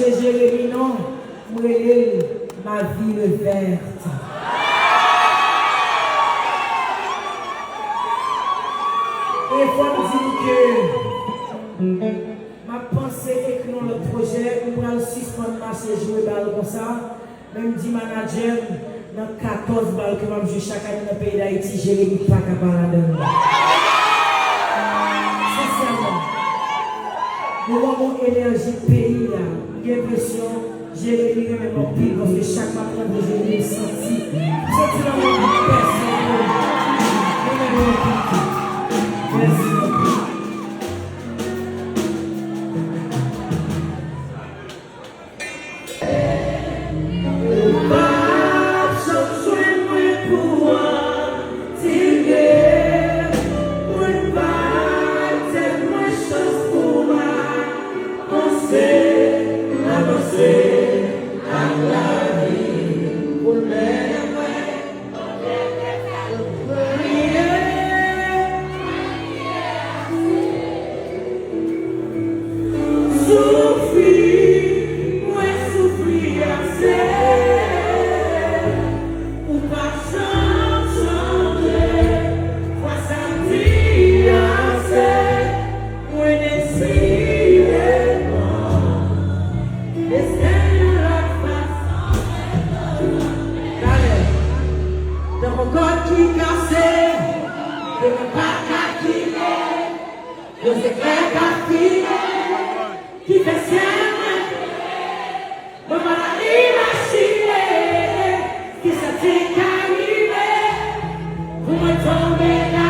Roger Jérémy, non, moi, ma vie est verte. Et il faut me dire que ma pensée est que dans le projet, nous allons suspendre marcher jouer balle comme ça. Même dit manager, dans 14 balles que je joue chaque année dans le pays d'Haïti, Jérémy pas capable de donner. Sincèrement, nous avons mon énergie pays là. J'ai l'impression, Jérémy est même en pile parce que chaque matin, Jérémy est senti. C'est une personne. Merci. Tombe